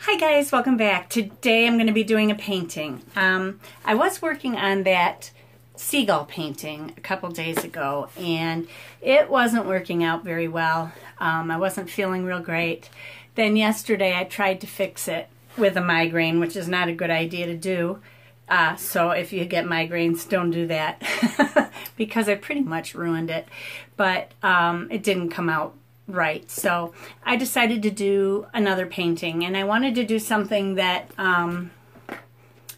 Hi guys, welcome back. Today I'm going to be doing a painting. I was working on that seagull painting a couple days ago and it wasn't working out very well. I wasn't feeling real great. Then yesterday I tried to fix it with a migraine, which is not a good idea to do. So if you get migraines, don't do that because I pretty much ruined it. But it didn't come out right. So I decided to do another painting, and I wanted to do something that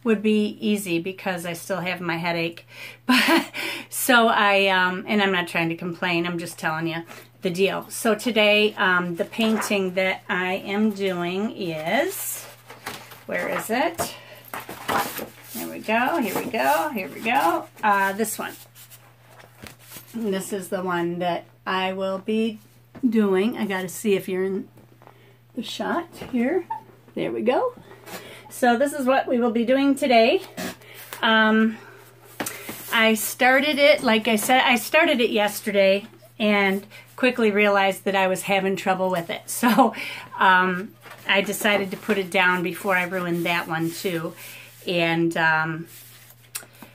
would be easy because I still have my headache. But so and I'm not trying to complain, I'm just telling you the deal. So today the painting that I am doing is, where is it? Here we go, here we go, here we go. This one. And this is the one that I will be doing. I got to see if you're in the shot here. There we go. So this is what we will be doing today. I started it, like I said, I started it yesterday and quickly realized that I was having trouble with it. So I decided to put it down before I ruined that one too. And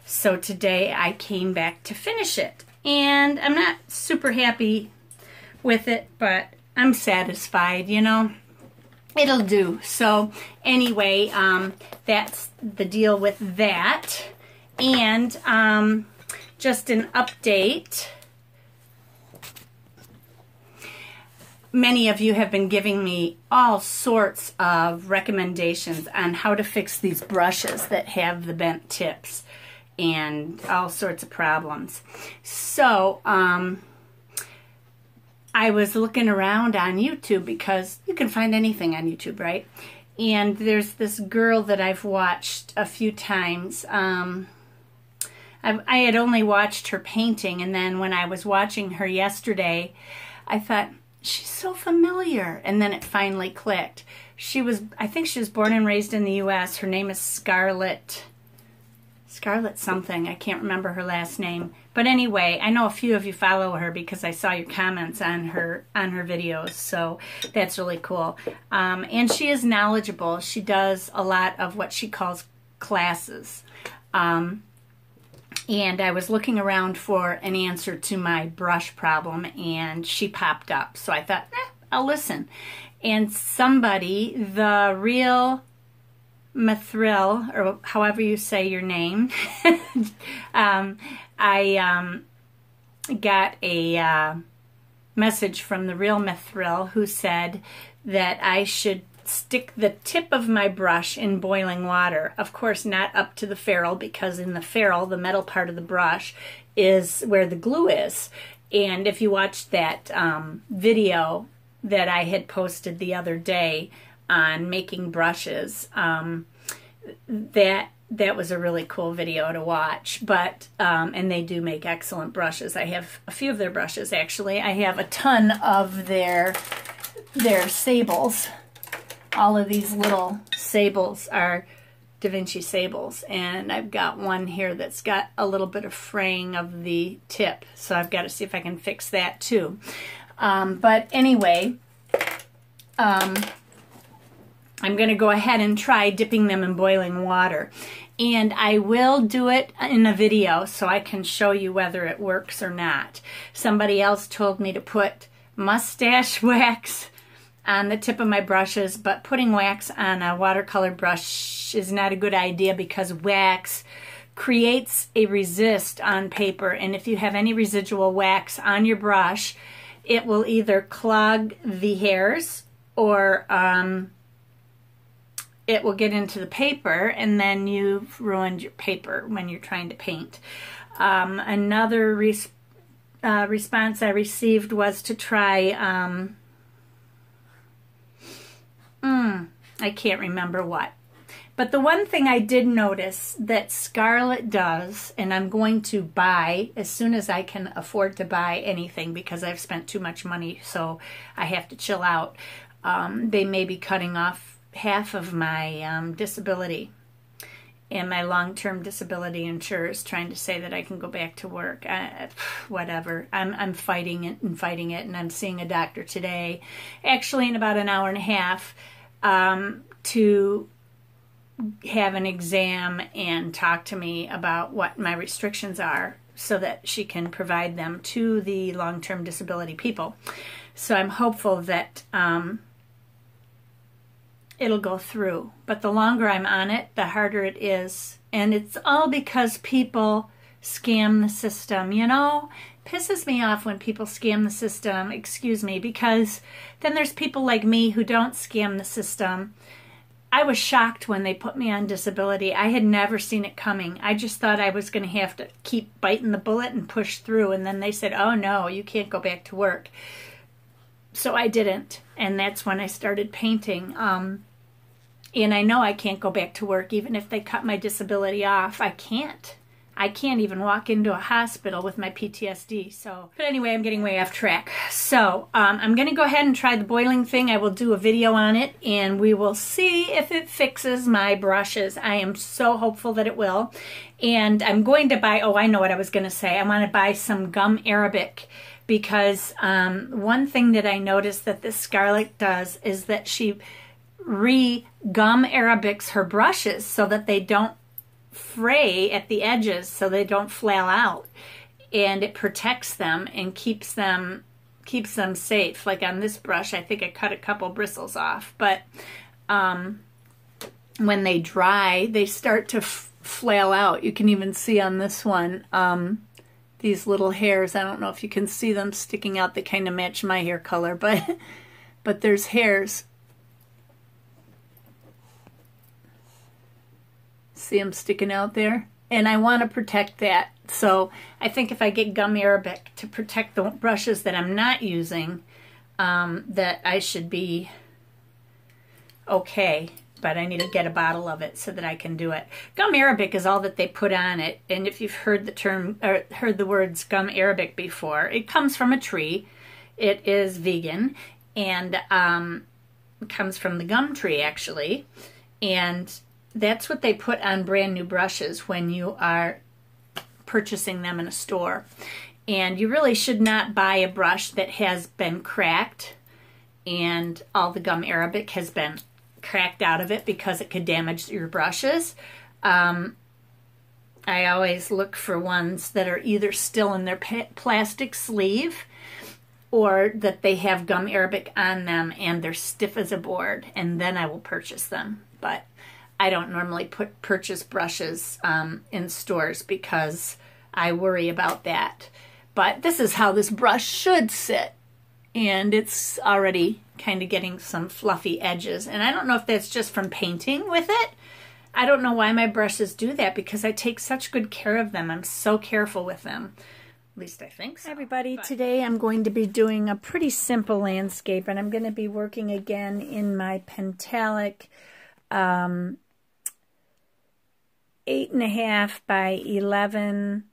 so today I came back to finish it. And I'm not super happy with it, but I'm satisfied, you know. It'll do. So anyway, that's the deal with that. And just an update. Many of you have been giving me all sorts of recommendations on how to fix these brushes that have the bent tips and all sorts of problems. So I was looking around on YouTube because you can find anything on YouTube, right? And there's this girl that I've watched a few times. I had only watched her painting, and then when I was watching her yesterday, I thought, she's so familiar. And then it finally clicked. I think she was born and raised in the U.S. Her name is Scarlett something. I can't remember her last name. But anyway, I know a few of you follow her because I saw your comments on her videos. So that's really cool. And she is knowledgeable. She does a lot of what she calls classes. And I was looking around for an answer to my brush problem, and she popped up. So I thought, I'll listen. And somebody, the real Mithril, or however you say your name, I got a message from the real Mithril who said that I should stick the tip of my brush in boiling water. Of course, not up to the ferrule, because in the ferrule, the metal part of the brush, is where the glue is. And if you watched that video that I had posted the other day on making brushes, that was a really cool video to watch. But and they do make excellent brushes. I have a few of their brushes, actually. I have a ton of their sables. All of these little sables are Da Vinci sables, and I've got one here that's got a little bit of fraying of the tip, so I've got to see if I can fix that too. But anyway, I'm going to go ahead and try dipping them in boiling water. And I will do it in a video so I can show you whether it works or not. Somebody else told me to put mustache wax on the tip of my brushes, but putting wax on a watercolor brush is not a good idea because wax creates a resist on paper, and if you have any residual wax on your brush, it will either clog the hairs or it will get into the paper, and then you've ruined your paper when you're trying to paint. Another response I received was to try I can't remember what. But the one thing I did notice that Scarlett does, and I'm going to buy as soon as I can afford to buy anything because I've spent too much money, so I have to chill out. They may be cutting off half of my disability, and my long-term disability insurer is trying to say that I can go back to work. Whatever. I'm fighting it, and I'm seeing a doctor today. Actually, in about an hour and a half, to have an exam and talk to me about what my restrictions are so that she can provide them to the long-term disability people. So I'm hopeful that it'll go through. But the longer I'm on it, the harder it is. And it's all because people scam the system, you know? Pisses me off when people scam the system, excuse me, because then there's people like me who don't scam the system. I was shocked when they put me on disability. I had never seen it coming. I just thought I was going to have to keep biting the bullet and push through. And then they said, oh no, you can't go back to work. So I didn't. And that's when I started painting. And I know I can't go back to work even if they cut my disability off. I can't. I can't even walk into a hospital with my PTSD. So, but anyway, I'm getting way off track. So I'm going to go ahead and try the boiling thing. I will do a video on it, and we will see if it fixes my brushes. I am so hopeful that it will. And I'm going to buy, oh, I know what I was going to say. I want to buy some gum arabic, because one thing that I noticed that this Scarlett does is that she gum arabics her brushes so that they don't fray at the edges, so they don't flail out, and it protects them and keeps them safe. Like on this brush, I think I cut a couple bristles off, but when they dry, they start to flail out. You can even see on this one these little hairs. I don't know if you can see them sticking out. They kind of match my hair color, but there's hairs. See them sticking out there? And I want to protect that. So I think if I get gum arabic to protect the brushes that I'm not using, that I should be okay. But I need to get a bottle of it so that I can do it. Gum arabic is all that they put on it. And if you've heard the term, or heard the words gum arabic before, it comes from a tree. It is vegan, and it comes from the gum tree, actually. And that's what they put on brand new brushes when you are purchasing them in a store. And you really should not buy a brush that has been cracked and all the gum arabic has been cracked out of it, because it could damage your brushes. I always look for ones that are either still in their plastic sleeve, or that they have gum arabic on them and they're stiff as a board, and then I will purchase them. But I don't normally purchase brushes in stores because I worry about that. But this is how this brush should sit. And it's already kind of getting some fluffy edges. And I don't know if that's just from painting with it. I don't know why my brushes do that, because I take such good care of them. I'm so careful with them. At least I think so. Hi everybody, today I'm going to be doing a pretty simple landscape. And I'm going to be working again in my Pentalic 8.5 by 11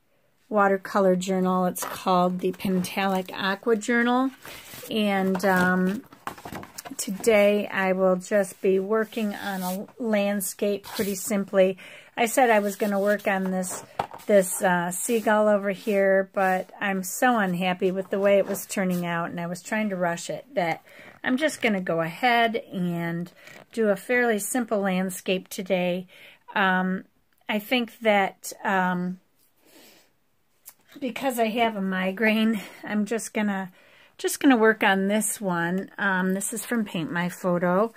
watercolor journal. It's called the Pentalic Aqua Journal. And today I will just be working on a landscape pretty simply. I said I was going to work on this seagull over here, but I'm so unhappy with the way it was turning out, and I was trying to rush it, that I'm just going to go ahead and do a fairly simple landscape today. I think that because I have a migraine, I'm just gonna work on this one. This is from Paint My Photo,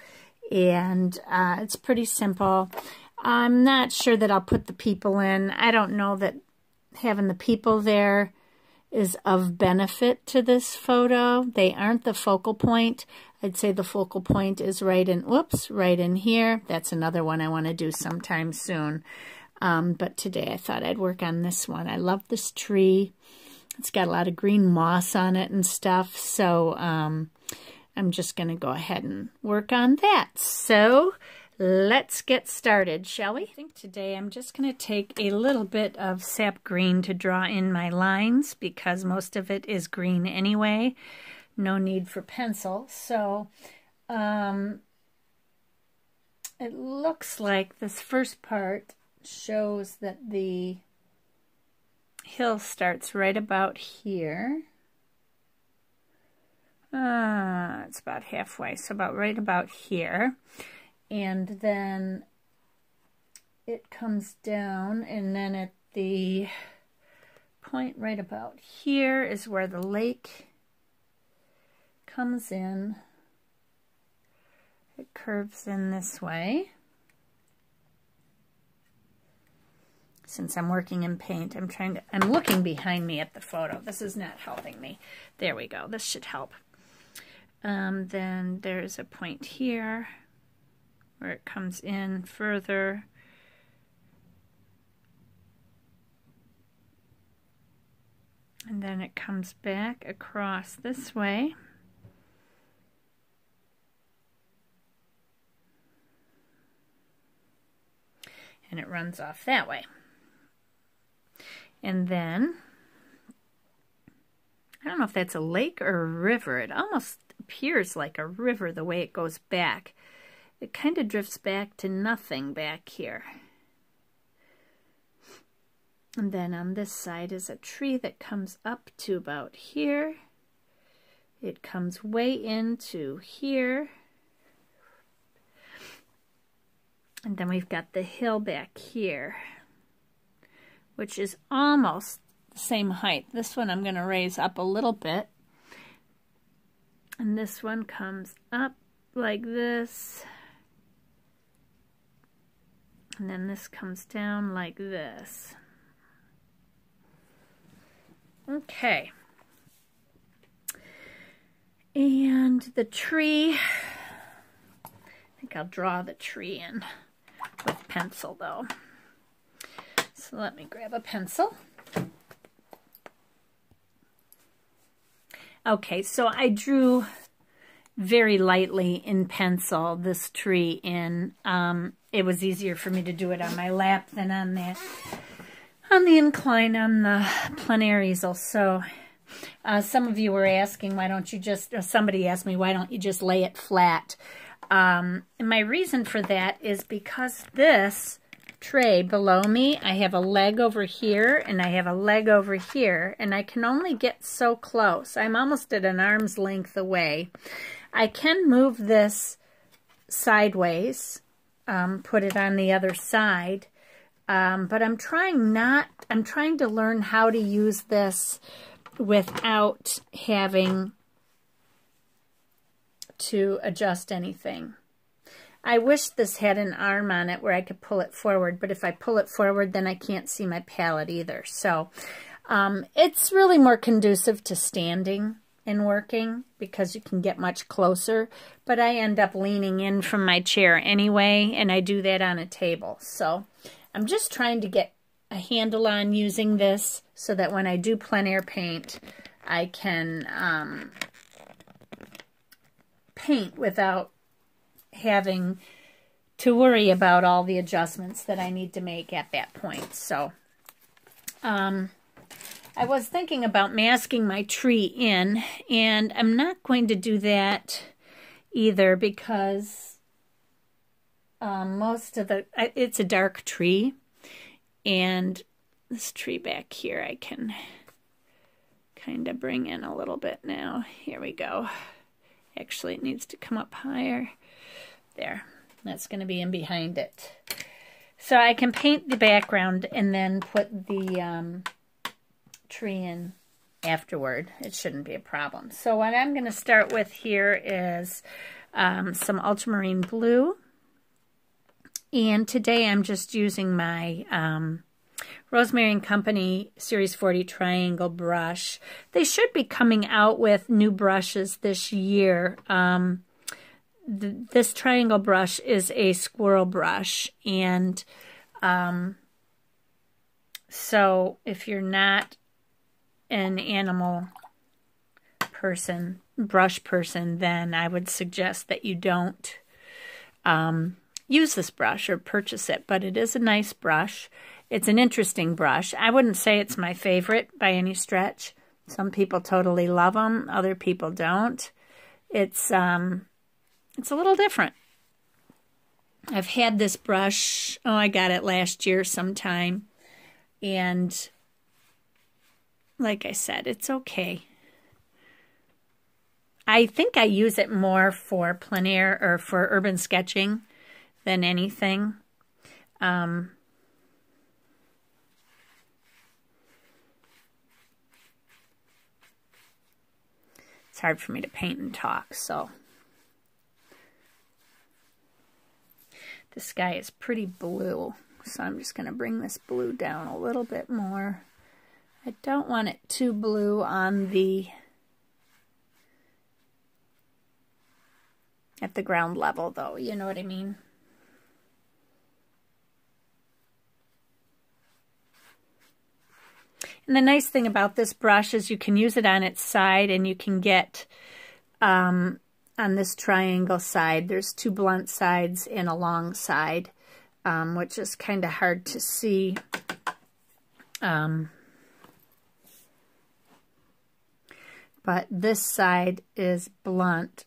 and it's pretty simple. I'm not sure that I'll put the people in. I don't know that having the people there is of benefit to this photo. They aren't the focal point. I'd say the focal point is right in, whoops, right in here. That's another one I want to do sometime soon. But today I thought I'd work on this one. I love this tree. It's got a lot of green moss on it and stuff. So I'm just going to go ahead and work on that. So let's get started, shall we? I think today I'm just going to take a little bit of sap green to draw in my lines, because most of it is green anyway. No need for pencil. So it looks like this first part shows that the hill starts right about here. It's about halfway, so right about here. and then it comes down, and then at the point right about here is where the lake comes in. It curves in this way. Since I'm working in paint, I'm looking behind me at the photo. This is not helping me. There we go. This should help. Then there's a point here where it comes in further. And then it comes back across this way. And it runs off that way. And then, I don't know if that's a lake or a river. It almost appears like a river the way it goes back. It kind of drifts back to nothing back here. And then on this side is a tree that comes up to about here. It comes way into here. And then we've got the hill back here, which is almost the same height. This one I'm going to raise up a little bit. And this one comes up like this. And then this comes down like this. Okay. And the tree, I think I'll draw the tree in with pencil though. So let me grab a pencil. Okay, so I drew very lightly in pencil this tree in. It was easier for me to do it on my lap than on the incline on the plein air easel. So some of you were asking, why don't you just, or somebody asked me, why don't you just lay it flat? And my reason for that is because this tray below me, I have a leg over here and I have a leg over here, and I can only get so close. I'm almost at an arm's length away. I can move this sideways, put it on the other side, but I'm trying to learn how to use this without having to adjust anything. I wish this had an arm on it where I could pull it forward, but if I pull it forward, then I can't see my palette either. So it's really more conducive to standing and working because you can get much closer, but I end up leaning in from my chair anyway, and I do that on a table. So I'm just trying to get a handle on using this so that when I do plein air paint, I can paint without having to worry about all the adjustments that I need to make at that point. So I was thinking about masking my tree in, and I'm not going to do that either because most of it's a dark tree, and this tree back here I can kind of bring in a little bit now. Here we go. Actually, it needs to come up higher. There, that's going to be in behind it. So I can paint the background and then put the tree in afterward. It shouldn't be a problem. So what I'm going to start with here is some ultramarine blue. And today I'm just using my Rosemary & Company Series 40 Triangle brush. They should be coming out with new brushes this year. This triangle brush is a squirrel brush, and so if you're not an animal person, brush person, then I would suggest that you don't use this brush or purchase it, but it is a nice brush. It's an interesting brush. I wouldn't say it's my favorite by any stretch. Some people totally love them, other people don't. It's a little different. I've had this brush, I got it last year sometime, and like I said, it's okay. I think I use it more for plein air or for urban sketching than anything. It's hard for me to paint and talk, so. The sky is pretty blue, so I'm just going to bring this blue down a little bit more. I don't want it too blue on at the ground level, though, you know what I mean? And the nice thing about this brush is you can use it on its side, and you can get, on this triangle side, there's two blunt sides and a long side, which is kind of hard to see. But this side is blunt.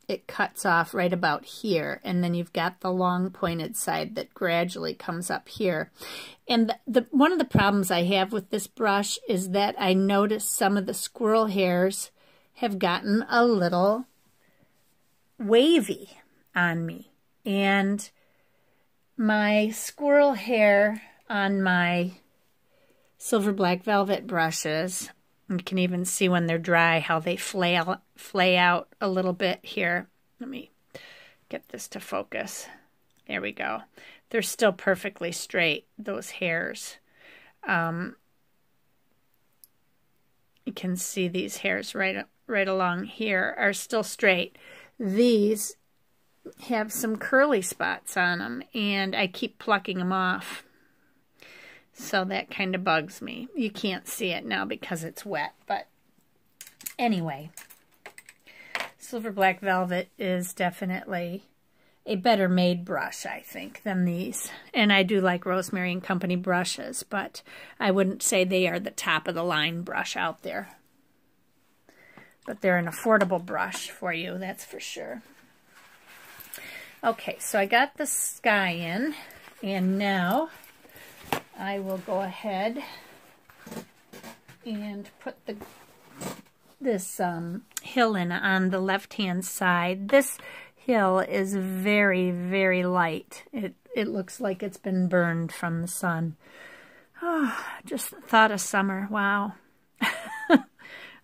It cuts off right about here, and then you've got the long pointed side that gradually comes up here. And one of the problems I have with this brush is that I notice some of the squirrel hairs have gotten a little wavy on me. And my squirrel hair on my silver black velvet brushes, you can even see when they're dry how they flay out a little bit here. Let me get this to focus. There we go. They're still perfectly straight, those hairs. You can see these hairs right along here are still straight. These have some curly spots on them, and I keep plucking them off. So that kind of bugs me. You can't see it now because it's wet, but anyway, Silver Black Velvet is definitely a better made brush, I think, than these. And I do like Rosemary and Company brushes, but I wouldn't say they are the top of the line brush out there. But they're an affordable brush for you, that's for sure. Okay, so I got the sky in, and now I will go ahead and put this hill in on the left-hand side. This hill is very, very light. It looks like it's been burned from the sun. Oh, just thought of summer. Wow.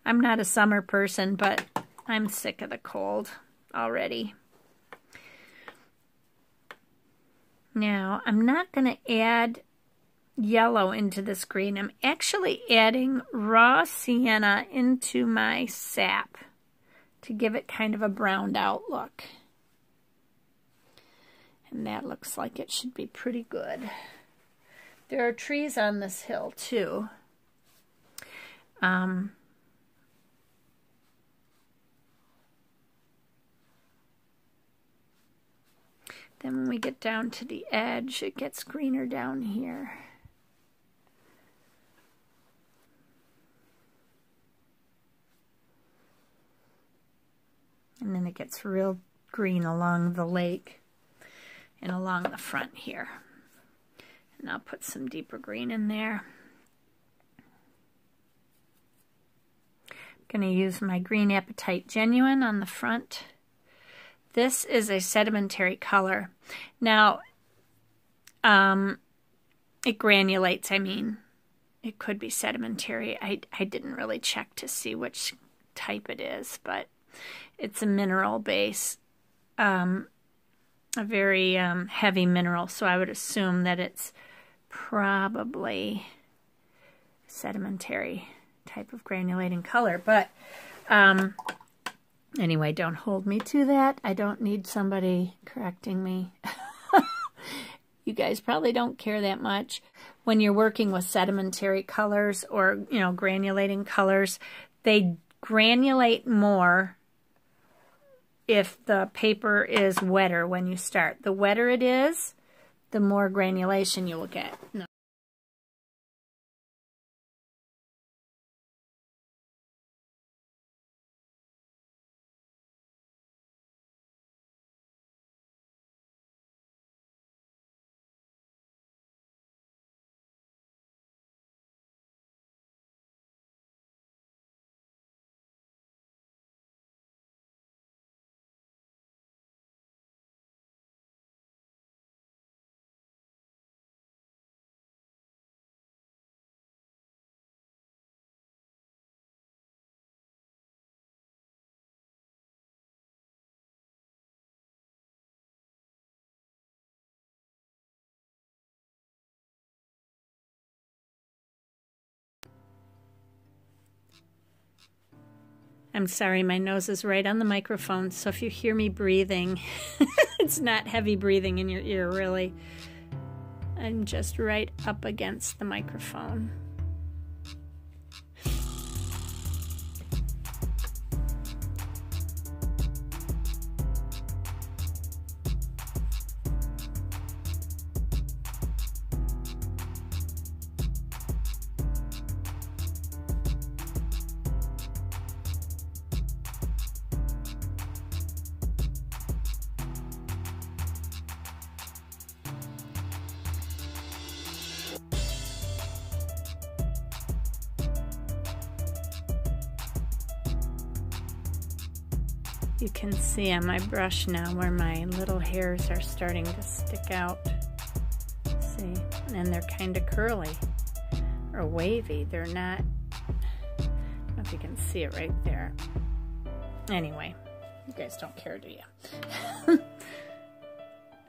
I'm not a summer person, but I'm sick of the cold already. Now, I'm not going to add yellow into this green. I'm actually adding raw sienna into my sap to give it kind of a browned out look. And that looks like it should be pretty good. There are trees on this hill too. Then when we get down to the edge, it gets greener down here. And then it gets real green along the lake and along the front here. And I'll put some deeper green in there. I'm going to use my Green Apatite Genuine on the front. This is a sedimentary color. Now, it granulates, I mean. It could be sedimentary. I didn't really check to see which type it is, but it's a mineral base, a very heavy mineral, so I would assume that it's probably sedimentary type of granulating color. But anyway, don't hold me to that. I don't need somebody correcting me. You guys probably don't care that much. When you're working with sedimentary colors or, you know, granulating colors, they granulate more if the paper is wetter when you start. The wetter it is, the more granulation you will get. No. I'm sorry, my nose is right on the microphone, so if you hear me breathing, it's not heavy breathing in your ear, really. I'm just right up against the microphone. You can see on my brush now where my little hairs are starting to stick out. See? And they're kind of curly or wavy. They're not, I don't know if you can see it right there. Anyway, you guys don't care, do you?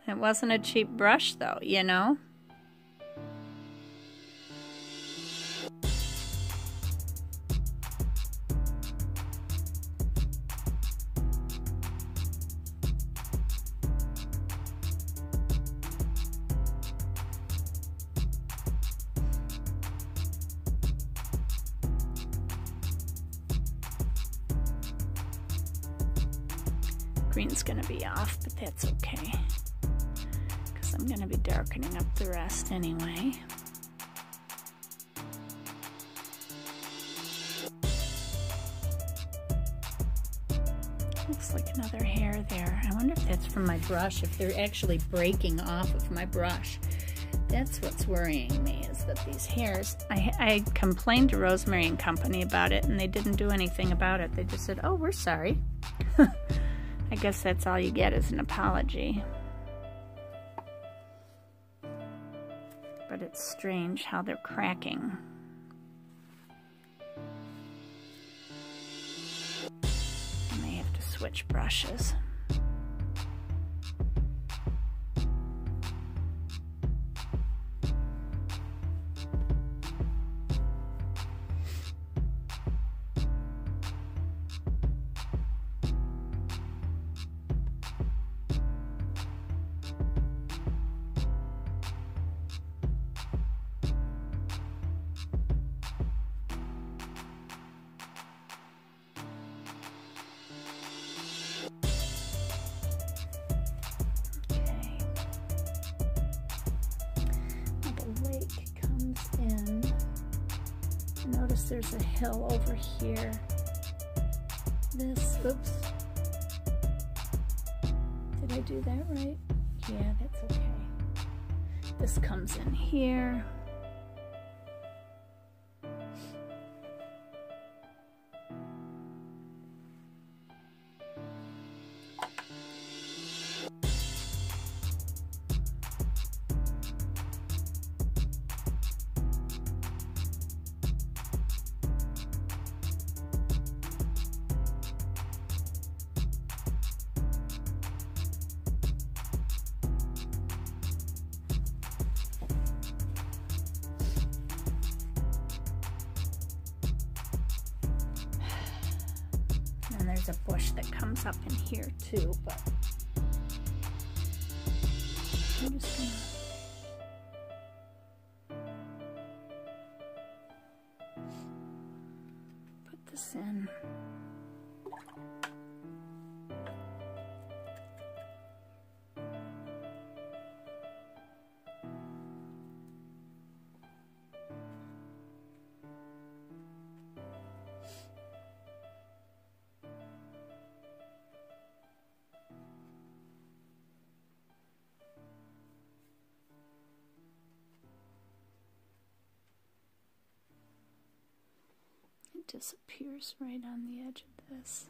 It wasn't a cheap brush though, you know? Green's gonna be off, but that's okay, because I'm gonna be darkening up the rest anyway. Looks like another hair there. I wonder if that's from my brush, if they're actually breaking off of my brush. That's what's worrying me, is that these hairs, I complained to Rosemary and Company about it, and they didn't do anything about it. They just said, oh, we're sorry. I guess that's all you get, is an apology. But it's strange how they're cracking. I may have to switch brushes. Notice there's a hill over here. This, oops. Did I do that right? Yeah, that's okay. This comes in here. There's a bush that comes up in here too, but I'm just gonna put this in. Disappears right on the edge of this.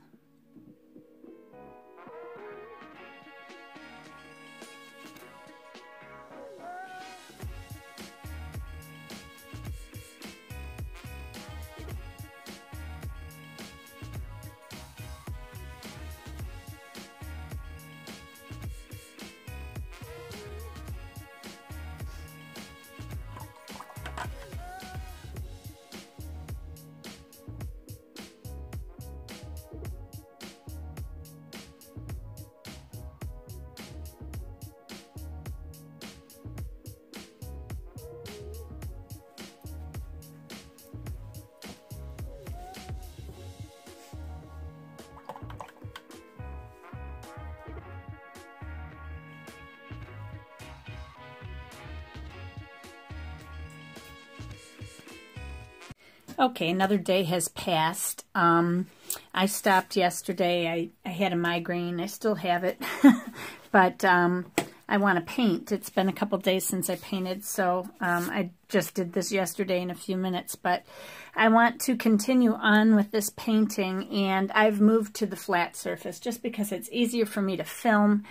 Okay, another day has passed. I stopped yesterday. I had a migraine. I still have it. But I want to paint. It's been a couple days since I painted, so I just did this yesterday in a few minutes. But I want to continue on with this painting, and I've moved to the flat surface just because it's easier for me to film,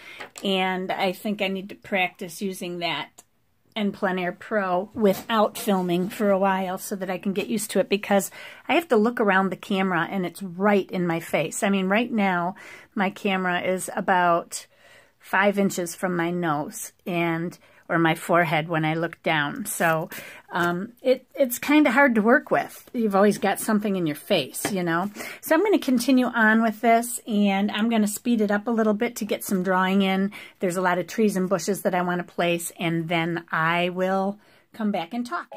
and I think I need to practice using that and Plein Air Pro without filming for a while so that I can get used to it, because I have to look around the camera and it's right in my face. I mean, right now my camera is about 5 inches from my nose or my forehead when I look down. So it's kind of hard to work with. You've always got something in your face, you know. So I'm going to continue on with this, and I'm going to speed it up a little bit to get some drawing in. There's a lot of trees and bushes that I want to place, and then I will come back and talk.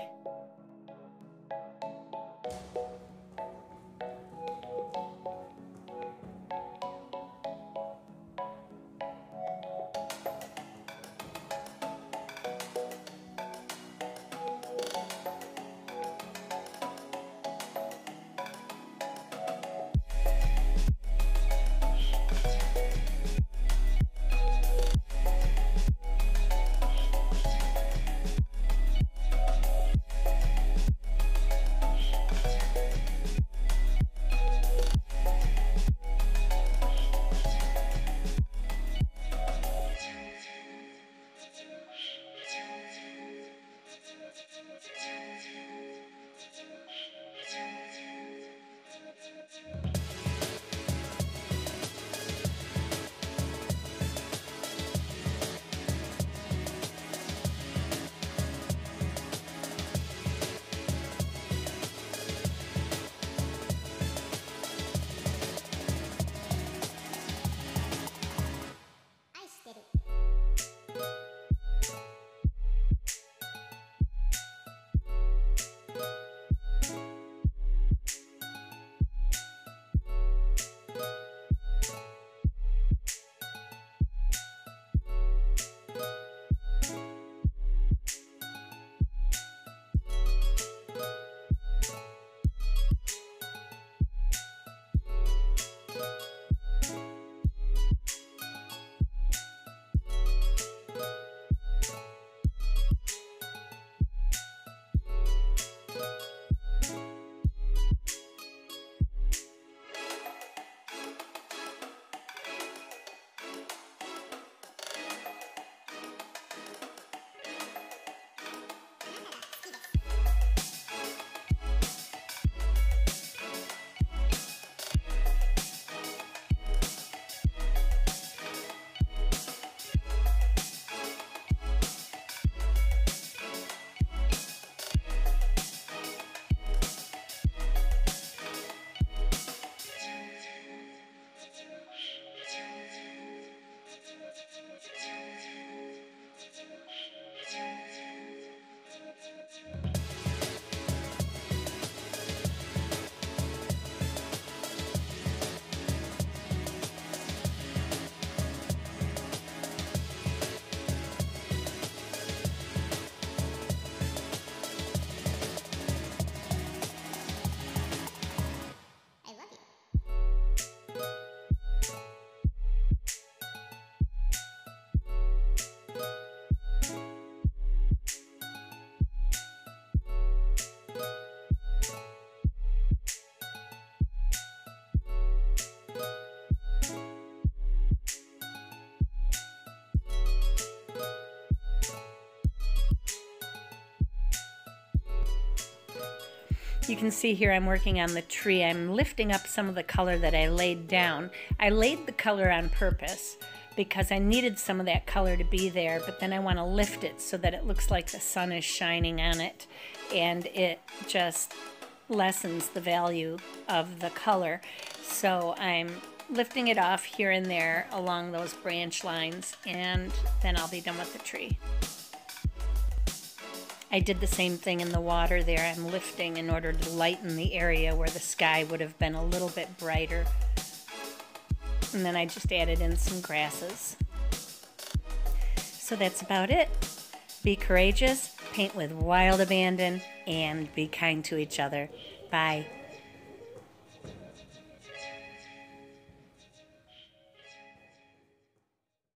You can see here I'm working on the tree. I'm lifting up some of the color that I laid down. I laid the color on purpose because I needed some of that color to be there, but then I want to lift it so that it looks like the sun is shining on it, and it just lessens the value of the color. So I'm lifting it off here and there along those branch lines, and then I'll be done with the tree. I did the same thing in the water there. I'm lifting in order to lighten the area where the sky would have been a little bit brighter. And then I just added in some grasses. So that's about it. Be courageous, paint with wild abandon, and be kind to each other. Bye.